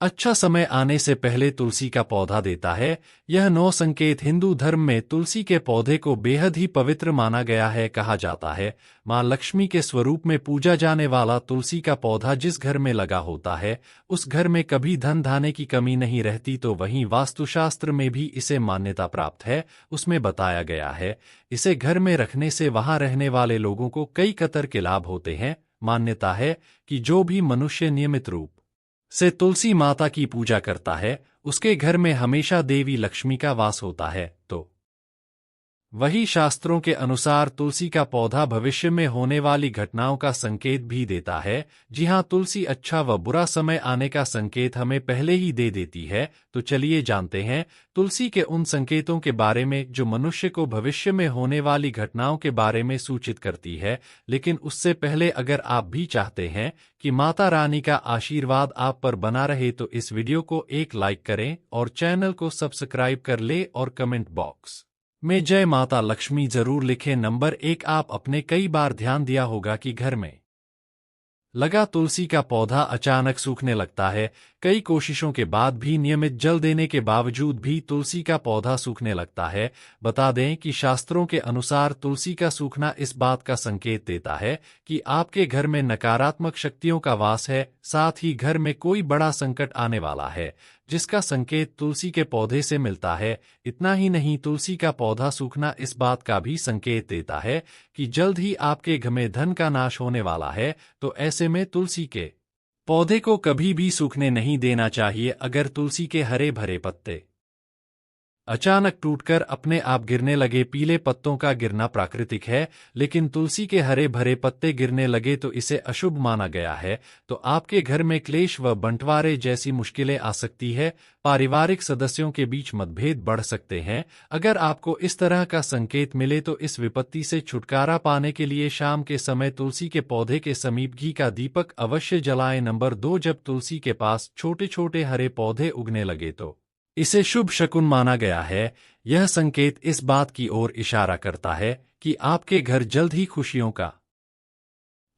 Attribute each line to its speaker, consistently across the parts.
Speaker 1: अच्छा समय आने से पहले तुलसी का पौधा देता है। यह 9 संकेत हिंदू धर्म में तुलसी के पौधे को बेहद ही पवित्र माना गया है। कहा जाता है मां लक्ष्मी के स्वरूप में पूजा जाने वाला तुलसी का पौधा जिस घर में लगा होता है उस घर में कभी धन धान्य की कमी नहीं रहती। तो वहीं वास्तुशास्त्र में भी इसे मान्यता प्राप्त है। उसमें बताया गया है इसे घर में रखने से वहां रहने वाले लोगों को कई कतर के लाभ होते हैं। मान्यता है कि जो भी मनुष्य नियमित रूप से तुलसी माता की पूजा करता है उसके घर में हमेशा देवी लक्ष्मी का वास होता है। तो वही शास्त्रों के अनुसार तुलसी का पौधा भविष्य में होने वाली घटनाओं का संकेत भी देता है। जी हाँ, तुलसी अच्छा व बुरा समय आने का संकेत हमें पहले ही दे देती है। तो चलिए जानते हैं तुलसी के उन संकेतों के बारे में जो मनुष्य को भविष्य में होने वाली घटनाओं के बारे में सूचित करती है। लेकिन उससे पहले अगर आप भी चाहते हैं कि माता रानी का आशीर्वाद आप पर बना रहे तो इस वीडियो को एक लाइक करें और चैनल को सब्सक्राइब कर ले और कमेंट बॉक्स में जय माता लक्ष्मी जरूर लिखें। नंबर 1, आप अपने कई बार ध्यान दिया होगा कि घर में लगा तुलसी का पौधा अचानक सूखने लगता है। कई कोशिशों के बाद भी नियमित जल देने के बावजूद भी तुलसी का पौधा सूखने लगता है। बता दें कि शास्त्रों के अनुसार तुलसी का सूखना इस बात का संकेत देता है कि आपके घर में नकारात्मक शक्तियों का वास है, साथ ही घर में कोई बड़ा संकट आने वाला है, जिसका संकेत तुलसी के पौधे से मिलता है। इतना ही नहीं, तुलसी का पौधा सूखना इस बात का भी संकेत देता है कि जल्द ही आपके घर में धन का नाश होने वाला है। तो ऐसे में तुलसी के पौधे को कभी भी सूखने नहीं देना चाहिए। अगर तुलसी के हरे भरे पत्ते अचानक टूटकर अपने आप गिरने लगे, पीले पत्तों का गिरना प्राकृतिक है, लेकिन तुलसी के हरे भरे पत्ते गिरने लगे तो इसे अशुभ माना गया है। तो आपके घर में क्लेश व बंटवारे जैसी मुश्किलें आ सकती है। पारिवारिक सदस्यों के बीच मतभेद बढ़ सकते हैं। अगर आपको इस तरह का संकेत मिले तो इस विपत्ति से छुटकारा पाने के लिए शाम के समय तुलसी के पौधे के समीप घी का दीपक अवश्य जलाएं। नंबर 2, जब तुलसी के पास छोटे छोटे हरे पौधे उगने लगे तो इसे शुभ शकुन माना गया है। यह संकेत इस बात की ओर इशारा करता है कि आपके घर जल्द ही खुशियों का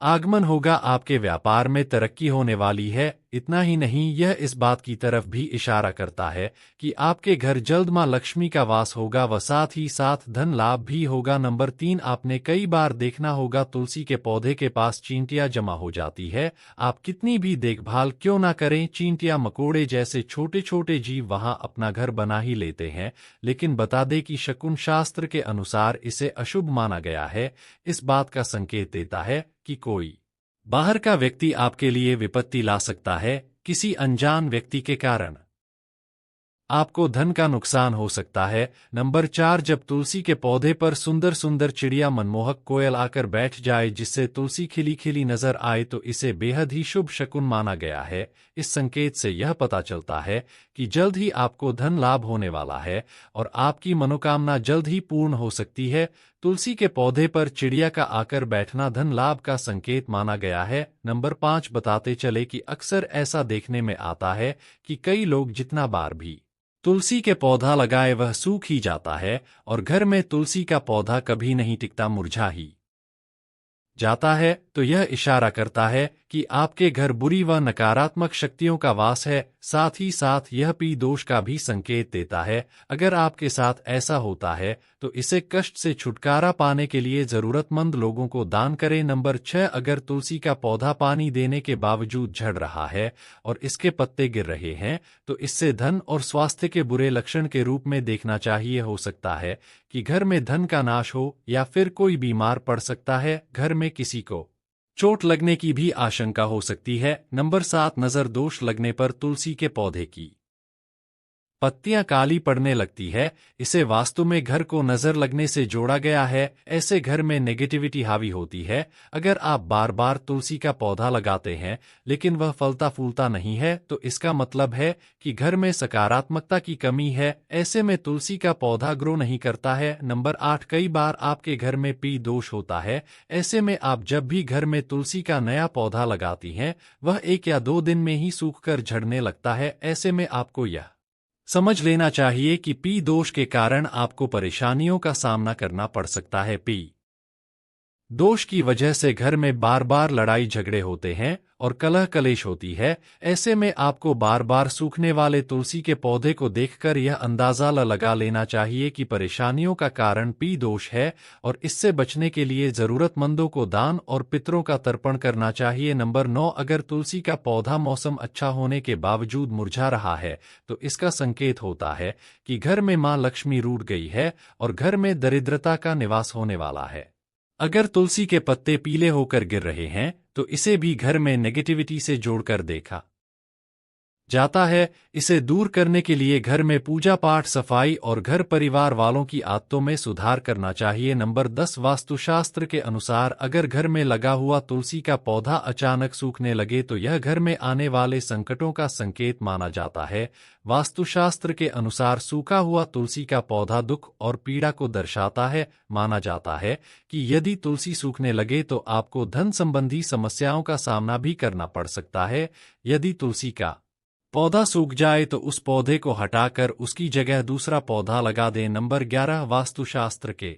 Speaker 1: आगमन होगा, आपके व्यापार में तरक्की होने वाली है। इतना ही नहीं, यह इस बात की तरफ भी इशारा करता है कि आपके घर जल्द मां लक्ष्मी का वास होगा व साथ ही साथ धन लाभ भी होगा। नंबर 3, आपने कई बार देखना होगा तुलसी के पौधे के पास चींटियां जमा हो जाती है। आप कितनी भी देखभाल क्यों ना करें, चींटियां मकोड़े जैसे छोटे छोटे जीव वहां अपना घर बना ही लेते हैं। लेकिन बता दें कि शकुन शास्त्र के अनुसार इसे अशुभ माना गया है। इस बात का संकेत देता है कि कोई बाहर का व्यक्ति आपके लिए विपत्ति ला सकता है। किसी अनजान व्यक्ति के कारण आपको धन का नुकसान हो सकता है। नंबर 4, जब तुलसी के पौधे पर सुंदर सुंदर चिड़िया मनमोहक कोयल आकर बैठ जाए जिससे तुलसी खिली खिली नजर आए तो इसे बेहद ही शुभ शकुन माना गया है। इस संकेत से यह पता चलता है कि जल्द ही आपको धन लाभ होने वाला है और आपकी मनोकामना जल्द ही पूर्ण हो सकती है। तुलसी के पौधे पर चिड़िया का आकर बैठना धन लाभ का संकेत माना गया है। नंबर 5, बताते चले कि अक्सर ऐसा देखने में आता है कि कई लोग जितना बार भी तुलसी के पौधा लगाए वह सूख ही जाता है और घर में तुलसी का पौधा कभी नहीं टिकता, मुरझा ही जाता है। तो यह इशारा करता है कि आपके घर बुरी व नकारात्मक शक्तियों का वास है। साथ ही साथ यह पी दोष का भी संकेत देता है। अगर आपके साथ ऐसा होता है तो इसे कष्ट से छुटकारा पाने के लिए जरूरतमंद लोगों को दान करें। नंबर 6, अगर तुलसी का पौधा पानी देने के बावजूद झड़ रहा है और इसके पत्ते गिर रहे हैं तो इससे धन और स्वास्थ्य के बुरे लक्षण के रूप में देखना चाहिए। हो सकता है कि घर में धन का नाश हो या फिर कोई बीमार पड़ सकता है। घर में किसी को चोट लगने की भी आशंका हो सकती है। नंबर 7, नजर दोष लगने पर तुलसी के पौधे की पत्तियां काली पड़ने लगती है। इसे वास्तु में घर को नजर लगने से जोड़ा गया है। ऐसे घर में नेगेटिविटी हावी होती है। अगर आप बार बार तुलसी का पौधा लगाते हैं लेकिन वह फलता फूलता नहीं है तो इसका मतलब है कि घर में सकारात्मकता की कमी है। ऐसे में तुलसी का पौधा ग्रो नहीं करता है। नंबर 8, कई बार आपके घर में पी दोष होता है। ऐसे में आप जब भी घर में तुलसी का नया पौधा लगाती हैं वह 1 या 2 दिन में ही सूखकर झड़ने लगता है। ऐसे में आपको यह समझ लेना चाहिए कि पी दोष के कारण आपको परेशानियों का सामना करना पड़ सकता है। पी दोष की वजह से घर में बार बार लड़ाई झगड़े होते हैं और कलह कलेश होती है। ऐसे में आपको बार बार सूखने वाले तुलसी के पौधे को देखकर यह अंदाजा लगा लेना चाहिए कि परेशानियों का कारण पी दोष है और इससे बचने के लिए जरूरतमंदों को दान और पितरों का तर्पण करना चाहिए। नंबर 9, अगर तुलसी का पौधा मौसम अच्छा होने के बावजूद मुरझा रहा है तो इसका संकेत होता है कि घर में मां लक्ष्मी रूठ गई है और घर में दरिद्रता का निवास होने वाला है। अगर तुलसी के पत्ते पीले होकर गिर रहे हैं तो इसे भी घर में नेगेटिविटी से जोड़कर देखा जाता है। इसे दूर करने के लिए घर में पूजा पाठ, सफाई और घर परिवार वालों की आदतों में सुधार करना चाहिए। नंबर 10, वास्तुशास्त्र के अनुसार अगर घर में लगा हुआ तुलसी का पौधा अचानक सूखने लगे तो यह घर में आने वाले संकटों का संकेत माना जाता है। वास्तुशास्त्र के अनुसार सूखा हुआ तुलसी का पौधा दुख और पीड़ा को दर्शाता है। माना जाता है कि यदि तुलसी सूखने लगे तो आपको धन संबंधी समस्याओं का सामना भी करना पड़ सकता है। यदि तुलसी का पौधा सूख जाए तो उस पौधे को हटाकर उसकी जगह दूसरा पौधा लगा दें। नंबर 11, वास्तुशास्त्र के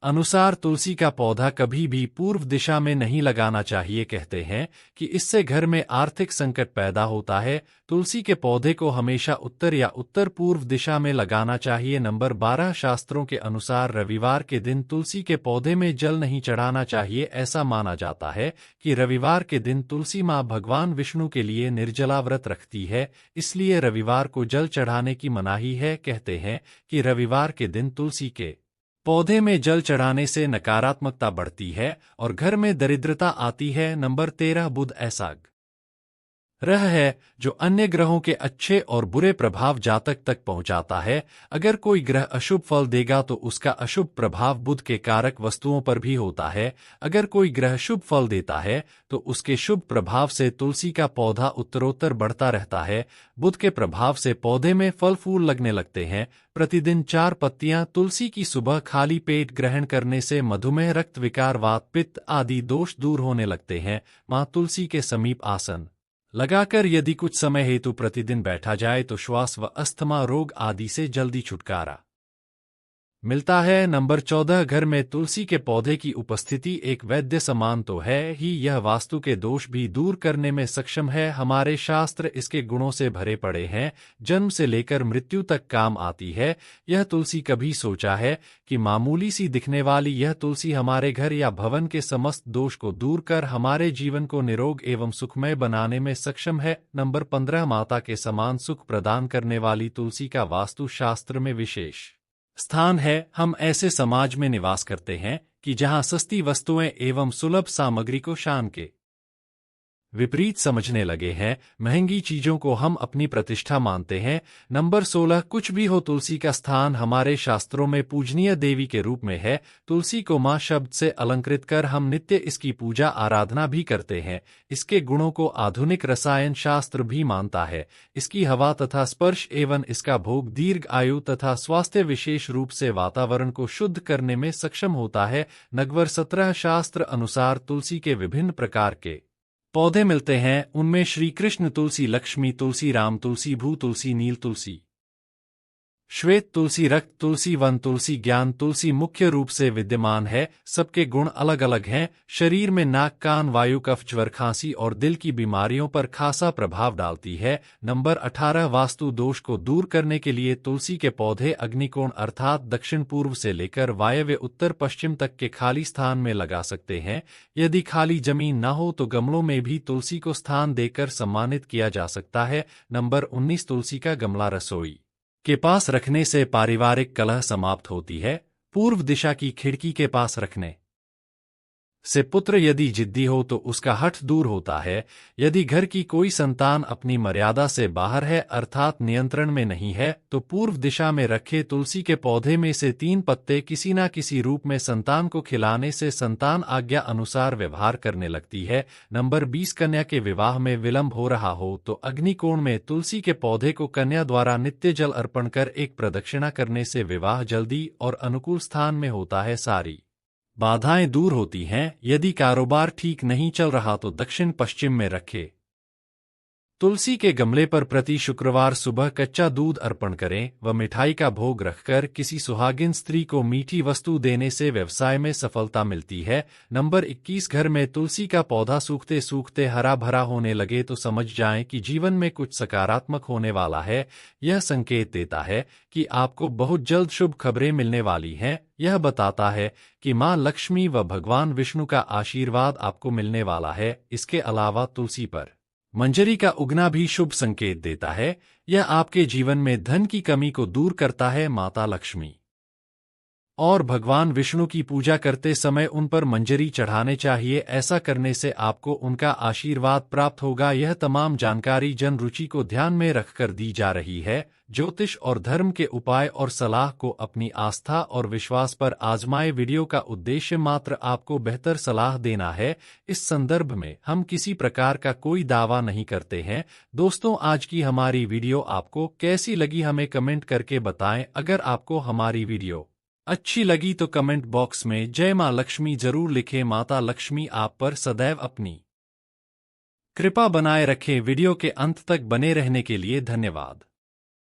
Speaker 1: अनुसार तुलसी का पौधा कभी भी पूर्व दिशा में नहीं लगाना चाहिए। कहते हैं कि इससे घर में आर्थिक संकट पैदा होता है। तुलसी के पौधे को हमेशा उत्तर या उत्तर पूर्व दिशा में लगाना चाहिए। नंबर 12, शास्त्रों के अनुसार रविवार के दिन तुलसी के पौधे में जल नहीं चढ़ाना चाहिए। ऐसा माना जाता है कि रविवार के दिन तुलसी मां भगवान विष्णु के लिए निर्जला व्रत रखती है, इसलिए रविवार को जल चढ़ाने की मनाही है। कहते हैं कि रविवार के दिन तुलसी के पौधे में जल चढ़ाने से नकारात्मकता बढ़ती है और घर में दरिद्रता आती है। नंबर 13, बुध ऐसा ग्रह है जो अन्य ग्रहों के अच्छे और बुरे प्रभाव जातक तक पहुंचाता है। अगर कोई ग्रह अशुभ फल देगा तो उसका अशुभ प्रभाव बुध के कारक वस्तुओं पर भी होता है। अगर कोई ग्रह शुभ फल देता है तो उसके शुभ प्रभाव से तुलसी का पौधा उत्तरोत्तर बढ़ता रहता है। बुध के प्रभाव से पौधे में फल फूल लगने लगते हैं। प्रतिदिन 4 पत्तियां तुलसी की सुबह खाली पेट ग्रहण करने से मधुमेह, रक्त विकार, वात, पित्त आदि दोष दूर होने लगते हैं। मां तुलसी के समीप आसन लगाकर यदि कुछ समय हेतु प्रतिदिन बैठा जाए तो श्वास व अस्थमा रोग आदि से जल्दी छुटकारा मिलता है। नंबर 14, घर में तुलसी के पौधे की उपस्थिति एक वैद्य समान तो है ही, यह वास्तु के दोष भी दूर करने में सक्षम है। हमारे शास्त्र इसके गुणों से भरे पड़े हैं। जन्म से लेकर मृत्यु तक काम आती है। यह तुलसी कभी सोचा है कि मामूली सी दिखने वाली यह तुलसी हमारे घर या भवन के समस्त दोष को दूर कर हमारे जीवन को निरोग एवं सुखमय बनाने में सक्षम है। नंबर 15, माता के समान सुख प्रदान करने वाली तुलसी का वास्तु शास्त्र में विशेष स्थान है। हम ऐसे समाज में निवास करते हैं कि जहां सस्ती वस्तुएं एवं सुलभ सामग्री को शान के विपरीत समझने लगे हैं। महंगी चीजों को हम अपनी प्रतिष्ठा मानते हैं। नंबर 16, कुछ भी हो तुलसी का स्थान हमारे शास्त्रों में पूजनीय देवी के रूप में है। तुलसी को मां शब्द से अलंकृत कर हम नित्य इसकी पूजा आराधना भी करते हैं। इसके गुणों को आधुनिक रसायन शास्त्र भी मानता है। इसकी हवा तथा स्पर्श एवं इसका भोग दीर्घ आयु तथा स्वास्थ्य विशेष रूप से वातावरण को शुद्ध करने में सक्षम होता है। नगवर 17 शास्त्र अनुसार तुलसी के विभिन्न प्रकार के पौधे मिलते हैं। उनमें श्री कृष्ण तुलसी, लक्ष्मी तुलसी, राम तुलसी, भू तुलसी, नील तुलसी, श्वेत तुलसी, रक्त तुलसी, वन तुलसी, ज्ञान तुलसी मुख्य रूप से विद्यमान है। सबके गुण अलग अलग हैं। शरीर में नाक, कान, वायु, कफ, ज्वर, खांसी और दिल की बीमारियों पर खासा प्रभाव डालती है। नंबर 18, वास्तु दोष को दूर करने के लिए तुलसी के पौधे अग्निकोण अर्थात दक्षिण पूर्व से लेकर वायव्य उत्तर पश्चिम तक के खाली स्थान में लगा सकते हैं। यदि खाली जमीन न हो तो गमलों में भी तुलसी को स्थान देकर सम्मानित किया जा सकता है। नंबर 19, तुलसी का गमला रसोई के पास रखने से पारिवारिक कलह समाप्त होती है। पूर्व दिशा की खिड़की के पास रखने से पुत्र यदि जिद्दी हो तो उसका हठ दूर होता है। यदि घर की कोई संतान अपनी मर्यादा से बाहर है अर्थात नियंत्रण में नहीं है तो पूर्व दिशा में रखे तुलसी के पौधे में से 3 पत्ते किसी न किसी रूप में संतान को खिलाने से संतान आज्ञा अनुसार व्यवहार करने लगती है। नंबर 20, कन्या के विवाह में विलंब हो रहा हो तो अग्निकोण में तुलसी के पौधे को कन्या द्वारा नित्य जल अर्पण कर एक प्रदक्षिणा करने से विवाह जल्दी और अनुकूल स्थान में होता है। सारी बाधाएं दूर होती हैं। यदि कारोबार ठीक नहीं चल रहा तो दक्षिण पश्चिम में रखे तुलसी के गमले पर प्रति शुक्रवार सुबह कच्चा दूध अर्पण करें व मिठाई का भोग रखकर किसी सुहागिन स्त्री को मीठी वस्तु देने से व्यवसाय में सफलता मिलती है। नंबर 21 घर में तुलसी का पौधा सूखते सूखते हरा भरा होने लगे तो समझ जाएं कि जीवन में कुछ सकारात्मक होने वाला है। यह संकेत देता है कि आपको बहुत जल्द शुभ खबरें मिलने वाली हैं। यह बताता है कि मां लक्ष्मी व भगवान विष्णु का आशीर्वाद आपको मिलने वाला है। इसके अलावा तुलसी पर मंजरी का उगना भी शुभ संकेत देता है। यह आपके जीवन में धन की कमी को दूर करता है। माता लक्ष्मी और भगवान विष्णु की पूजा करते समय उन पर मंजरी चढ़ाने चाहिए। ऐसा करने से आपको उनका आशीर्वाद प्राप्त होगा। यह तमाम जानकारी जन रुचि को ध्यान में रखकर दी जा रही है। ज्योतिष और धर्म के उपाय और सलाह को अपनी आस्था और विश्वास पर आजमाए। वीडियो का उद्देश्य मात्र आपको बेहतर सलाह देना है। इस संदर्भ में हम किसी प्रकार का कोई दावा नहीं करते हैं। दोस्तों, आज की हमारी वीडियो आपको कैसी लगी हमें कमेंट करके बताएं। अगर आपको हमारी वीडियो अच्छी लगी तो कमेंट बॉक्स में जय मां लक्ष्मी जरूर लिखें। माता लक्ष्मी आप पर सदैव अपनी कृपा बनाए रखें। वीडियो के अंत तक बने रहने के लिए धन्यवाद।